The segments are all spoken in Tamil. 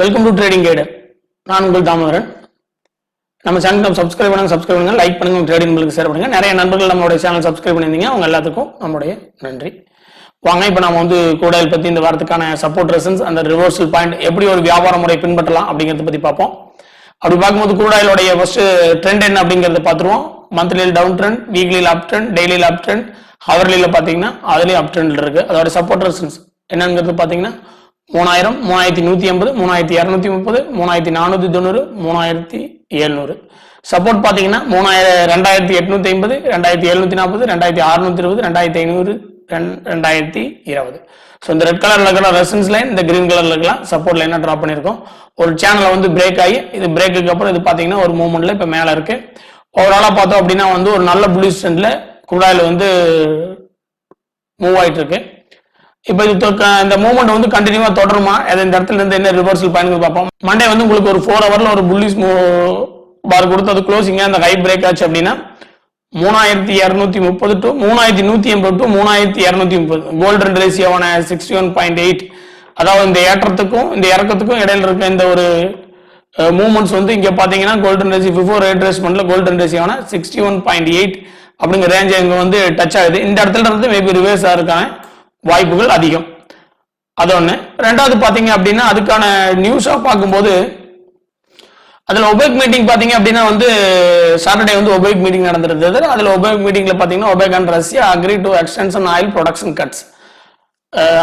Welcome to trading guide. நான் உங்கள் தாமோதரன். நம்ம சேனல் சப்ஸ்கிரைப் பண்ணுங்க, லைக் பண்ணுங்க, ட்ரேடிங் உங்களுக்கு ஷேர் பண்ணுங்க. நிறைய நண்பர்கள் நம்மளுடைய சேனல் சப்ஸ்கிரைப் பண்ணியிருந்தீங்க, அவங்க எல்லாத்துக்கும் நம்மளுடைய நன்றி. வாங்க இப்போ நம்ம வந்து கூடாயில் பற்றி இந்த வாரத்துக்கான சப்போர்ட் ரெசன்ஸ் அந்த ரிவர்சல் பாயிண்ட் எப்படி ஒரு வியாபார முறை பின்பற்றலாம் அப்படிங்கிறத பற்றி பார்ப்போம். அப்படி பார்க்கும்போது கூடாயிலுடைய ஃபர்ஸ்ட் ட்ரெண்ட் என்ன அப்படிங்கிறத பார்த்துருவோம். மந்த்லியில் டவுன் ட்ரெண்ட், வீக்லியில் அப் ட்ரெண்ட், டெய்லியில் அப் ட்ரெண்ட், ஹவர்லியில் பார்த்தீங்கன்னா அதுலேயும் அப் ட்ரெண்ட் இருக்கு. அதோட சப்போர்ட் ரெசன்ஸ் என்னங்கிறது பார்த்தீங்கன்னா 3000, 3180, 3230, 3490, 3700. சப்போர்ட் பாத்தீங்கன்னா 2850, 2740, 2620, 2500, 2020. ஸோ இந்த ரெட் கலர்ல இருக்கிற ரெசன்ஸ் லைன், இந்த கிரீன் கலர்ல இருக்கலாம் சப்போர்ட் லைனா டிரா பண்ணிருக்கோம். ஒரு சேனலை வந்து பிரேக் ஆகி இது பிரேக்குக்கு அப்புறம் இது பாத்தீங்கன்னா ஒரு மூவ்மெண்ட்ல இப்ப மேல இருக்கு. ஓவராலா பார்த்தோம் அப்படின்னா வந்து ஒரு நல்ல புல்லிஷ் ட்ரெண்ட்ல குரூட் வந்து மூவ் ஆயிட்டு இருக்கு. இப்போ இது இந்த மூவ்மெண்ட் வந்து கண்டினியூவா தொடருமா, இந்த இடத்துல இருந்து என்ன ரிவர்சல் பாயிண்ட் பார்ப்போம். மண்டே வந்து உங்களுக்கு ஒரு 4 ஹவர்ல ஒரு புல்லிஷ் பார் கொடுத்து அது க்ளோசிங் அந்த ஹை பிரேக் ஆச்சு அப்படின்னா 3230 டு 3180 டு 3230 கோல்டன் ரேஷியோவான 61.8. அதாவது இந்த ஏற்றத்துக்கும் இந்த இறக்கத்துக்கும் இடையில இருக்க இந்த ஒரு மூவ்மெண்ட்ஸ் வந்து இங்க பாத்தீங்கன்னா கோல்டன் ரேஷியோ பிஃபோர் ரேட்ரேஸ்மெண்ட்ல கோல்டன் ரேஷியோவான 61.8 அப்படிங்கிற ரேஞ்ச் இங்க வந்து டச் ஆகுது. இந்த இடத்துல இருந்து மேபி ரிவர்ஸ் ஆகிறதுக்கான வாய்ப்புகள் அதிகம். அது ஒண்ணு. ரெண்டாவது பாத்தீங்க அப்படின்னா அதுக்கான நியூஸா பார்க்கும்போது அதுல ஒபேக் மீட்டிங் பாத்தீங்க அப்படின்னா வந்து சாட்டர்டே வந்து ஒபேக் மீட்டிங் நடந்திருந்தது. அதுல ஒபேக் மீட்டிங்ல பாத்தீங்கன்னா OPEC and Russia agree to extension oil production cuts,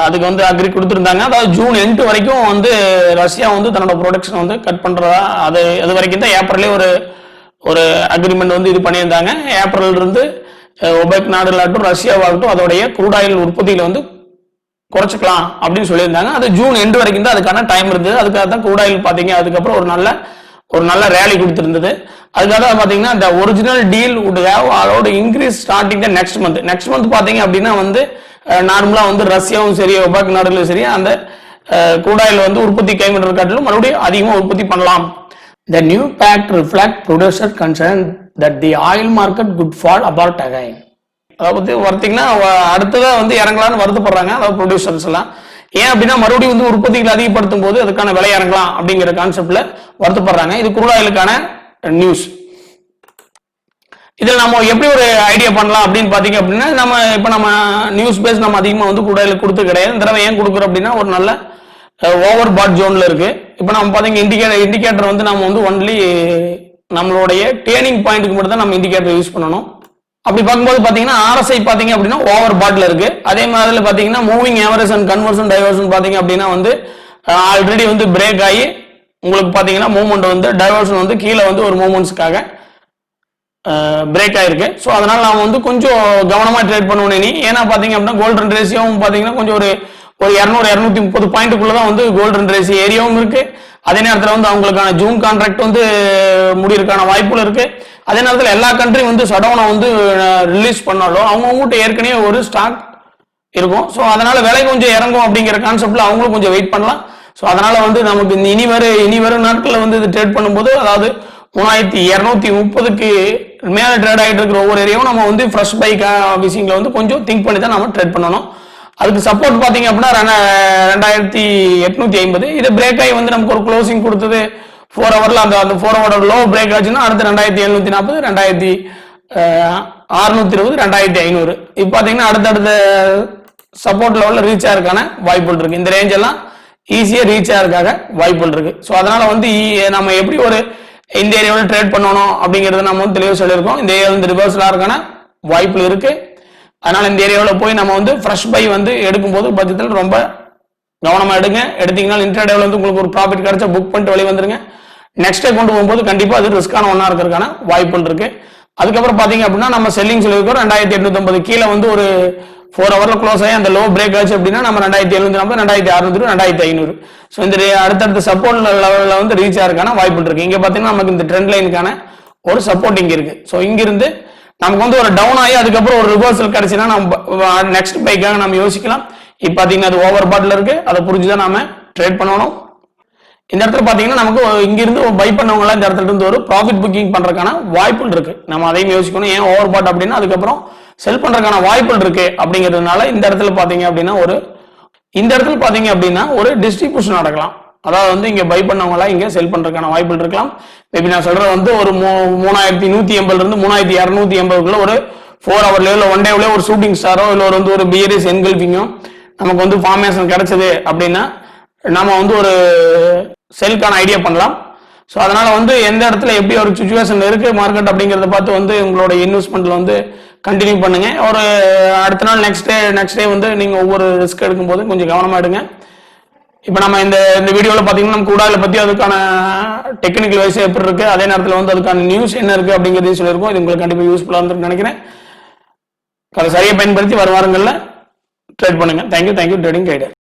அதுக்கு வந்து அக்ரி கொடுத்துருந்தாங்க. அதாவது ஜூன் 8 வரைக்கும் வந்து ரஷ்யா வந்து தன்னோட ப்ரொடக்ஷன் வந்து கட் பண்றதா அது வரைக்கும் தான் ஏப்ரல்லே ஒரு அக்ரிமெண்ட் வந்து இது பண்ணியிருந்தாங்க. ஏப்ரல் இருந்து ஒபேக் நாடுகளாகட்டும் ரஷ்யாவாகட்டும் அதோடைய க்ரூட் ஆயில் உற்பத்தியில வந்து குறைச்சிக்கலாம் அப்படின்னு சொல்லியிருந்தாங்க. அது ஜூன் 8 வரைக்கும் தான் அதுக்கான டைம் இருந்தது. அதுக்காக தான் க்ரூட் ஆயில் பாத்தீங்க அதுக்கப்புறம் ஒரு நல்ல ரேலி கொடுத்திருந்தது. அதுக்காக தான் பாத்தீங்கன்னா இந்த original deal would have allowed increase starting the next month பாத்தீங்க அப்படின்னா வந்து நார்மலா வந்து ரஷ்யாவும் சரி ஒபேக் நாடுகளும் சரி அந்த க்ரூட் ஆயில் வந்து உற்பத்தி கைவிடுற காட்டிலும் மறுபடியும் அதிகமாக உற்பத்தி பண்ணலாம். The new pact reflect producer concern that the oil market could fall apart again. அதாவது பார்த்தீங்கன்னா அடுத்ததா வந்து இறங்கலாம்னு வருத்தப்படுறாங்க அதாவது ப்ரொடியூசர்ஸ் எல்லாம். ஏன் அப்படின்னா மறுபடியும் வந்து உற்பத்திகளை அதிகப்படுத்தும் போது அதுக்கான விலை இறங்கலாம் அப்படிங்கிற கான்செப்ட்ல வருத்தப்படுறாங்க. இது க்ரூட் ஆயிலுக்கான நியூஸ். இதில் நம்ம எப்படி ஒரு ஐடியா பண்ணலாம் அப்படின்னு பாத்தீங்க அப்படின்னா நம்ம நியூஸ் பேஸ் நம்ம அதிகமாக வந்து க்ரூட் ஆயில் கொடுத்து கிடையாது. இந்த தடவை ஏன் கொடுக்குறோம் அப்படின்னா ஒரு நல்ல ஓவர் பாட் ஜோன்ல இருக்கு. இப்போ நம்ம பாத்தீங்க இண்டிகேட்டர் வந்து நம்ம வந்து ஒன்லி நம்மளுடைய டேர்னிங் பாயிண்ட்டுக்கு மட்டும் தான் நம்ம இண்டிகேட்டர் யூஸ் பண்ணணும். அப்படி பார்க்கும்போது பாத்தீங்கன்னா RSI பாத்தீங்க அப்படின்னா ஓவர் பாட்ல இருக்கு. அதே மாதிரி பாத்தீங்கன்னா moving average and conversion diversion பாத்தீங்க அப்படின்னா வந்து ஆல்ரெடி வந்து பிரேக் ஆகி உங்களுக்கு பாத்தீங்கன்னா மூவ்மெண்ட் வந்து டைவர்ஷன் வந்து கீழே வந்து ஒரு மூவ்மெண்ட்ஸ்க்காக பிரேக் ஆயிருக்கு. ஸோ அதனால நாம வந்து கொஞ்சம் கவனமா ட்ரேட் பண்ணுவோம். ஏன்னா பாத்தீங்க அப்படின்னா கோல்டன் ரேஷியோவும் பாத்தீங்கன்னா கொஞ்சம் ஒரு 200-230 பாயிண்ட்டுக்குள்ளதான் வந்து கோல்டன் ரேஷியோ ஏரியாவும் இருக்கு. அதே நேரத்தில் வந்து அவங்களுக்கான ஜூன் கான்ட்ராக்ட் வந்து முடியறதுக்கான வாய்ப்புகள் இருக்கு. அதே நேரத்தில் எல்லா கண்ட்ரியும் வந்து ஷடவுனை வந்து ரிலீஸ் பண்ணாலும் அவங்ககிட்ட ஏற்கனவே ஒரு ஸ்டாக் இருக்கும். ஸோ அதனால விலை கொஞ்சம் இறங்கும் அப்படிங்கிற கான்செப்ட்ல அவங்களும் கொஞ்சம் வெயிட் பண்ணலாம். ஸோ அதனால வந்து நமக்கு இனி வரும் நாட்களில் வந்து இது ட்ரேட் பண்ணும்போது அதாவது 3230க்கு மேல ட்ரேட் ஆகிட்டு இருக்கிற ஒவ்வொரு ஏரியாவும் நம்ம வந்து ஃப்ரெஷ் பைக் விஷயங்களை வந்து கொஞ்சம் திங்க் பண்ணி தான் நம்ம ட்ரேட் பண்ணணும். அதுக்கு சப்போர்ட் பாத்தீங்க அப்படின்னா 2850 இது பிரேக் ஆகி வந்து நமக்கு ஒரு க்ளோசிங் கொடுத்தது 4 ஹவர்ல அந்த 4 ஹவர் லோ பிரேக் ஆச்சுன்னா அடுத்து 2740, 2620, 2500 இப்போ பாத்தீங்கன்னா அடுத்தடுத்த சப்போர்ட் லெவல்ல ரீச் ஆகிறதுக்கான வாய்ப்புகள் இருக்கு. இந்த ரேஞ்ச் எல்லாம் ஈஸியா ரீச் ஆகிறதுக்காக வாய்ப்புகள் இருக்கு. ஸோ அதனால வந்து நம்ம எப்படி ஒரு இந்த ஏரியாவில் ட்ரேட் பண்ணணும் அப்படிங்கறத நம்ம வந்து தெளிவாக சொல்லியிருக்கோம். இந்த ஏரியா வந்து ரிவர்சல் ஆகிறதுக்கான வாய்ப்புகள் இருக்கு. அதனால இந்த ஏரியாவில் போய் நம்ம வந்து ஃப்ரெஷ் பை வந்து எடுக்கும்போது பட்சத்தில் ரொம்ப கவனமா எடுத்தீங்கன்னா இன்ட்ராடேவில் வந்து உங்களுக்கு ஒரு ப்ராஃபிட் கிடைச்சா புக் பண்ணிட்டு வெளியே வந்துருங்க. நெக்ஸ்ட் டே கொண்டு போகும்போது கண்டிப்பா அது ரிஸ்கான ஒன்னா இருக்கிறதுக்கான வாய்ப்புகள் இருக்கு. அதுக்கப்புறம் பாத்தீங்க அப்படின்னா நம்ம செல்லிங் சொல்லியிருக்கோம் 2850 கீழே வந்து ஒரு 4 ஹவர்ல க்ளோஸ் ஆகி அந்த லோ பிரேக் ஆச்சு அப்படின்னா நம்ம 2740, 2600, 2500. ஸோ இந்த அடுத்தடுத்த சப்போர்ட் லெவலில் வந்து ரீச் ஆகிறதுக்கான வாய்ப்புகள் இருக்கு. இங்க பாத்தீங்கன்னா நமக்கு இந்த ட்ரெண்ட் லைனுக்கான ஒரு சப்போர்ட் இங்க இருக்கு. ஸோ இங்கிருந்து நமக்கு வந்து ஒரு டவுன் ஆகி அதுக்கப்புறம் ஒரு ரிவர்சல் கிடைச்சுன்னா நம்ம நெக்ஸ்ட் பைக்காக நம்ம யோசிக்கலாம். இப்போ பாத்தீங்கன்னா அது ஓவர் பாட்ல இருக்கு, அதை புரிஞ்சுதான் நாம ட்ரேட் பண்ணணும். இந்த இடத்துல பாத்தீங்கன்னா நமக்கு இங்கிருந்து பை பண்ணவங்க எல்லாம் இந்த இடத்துல இருந்து ஒரு ப்ராஃபிட் புக்கிங் பண்றதுக்கான வாய்ப்புகள் இருக்கு. நம்ம அதையும் யோசிக்கணும். ஏன் ஓவர் பாட் அப்படின்னா அதுக்கப்புறம் செல் பண்றதுக்கான வாய்ப்புகள் இருக்கு அப்படிங்கிறதுனால இந்த இடத்துல பாத்தீங்க அப்படின்னா ஒரு டிஸ்ட்ரிபியூஷன் நடக்கலாம். அதாவது வந்து இங்க பை பண்ணவங்களா இங்க செல் பண்றதுக்கான வாய்ப்புகள் இருக்கலாம். மேபி நான் சொல்றது வந்து ஒரு 3180 இருந்து 3280 ஒரு 4 ஹவர்லயோ இல்லை 1 டேவ்லயோ ஒரு ஷூட்டிங் ஸ்டாரோ இல்லை வந்து ஒரு பியரிஸ் என்கல்பிங்கோ நமக்கு வந்து ஃபார்மேஷன் கிடைச்சது அப்படின்னா நம்ம வந்து ஒரு செல்கான ஐடியா பண்ணலாம். ஸோ அதனால வந்து எந்த இடத்துல எப்படி ஒரு சுச்சுவேஷன் இருக்கு மார்க்கெட் அப்படிங்கிறத பார்த்து வந்து உங்களோட இன்வெஸ்ட்மெண்ட்ல வந்து கண்டினியூ பண்ணுங்க. ஒரு அடுத்த நாள் நெக்ஸ்ட் டே வந்து நீங்க ஒவ்வொரு ரிஸ்க் எடுக்கும்போது கொஞ்சம் கவனமா எடுங்க. இப்போ நம்ம இந்த வீடியோவில் பார்த்தீங்கன்னா நம்ம கூடால பற்றி அதுக்கான டெக்னிக்கல் வைஸ் எப்படி இருக்கு, அதே நேரத்தில் வந்து அதுக்கான நியூஸ் என்ன இருக்கு அப்படிங்கிறதையும் சொல்லியிருக்கோம். இது உங்களுக்கு கண்டிப்பாக யூஸ்ஃபுல்லாக இருந்திருக்குன்னு நினைக்கிறேன். அதை சரியாக பயன்படுத்தி வர வாரங்களில் ட்ரேட் பண்ணுங்க. Thank you trading கைடர்.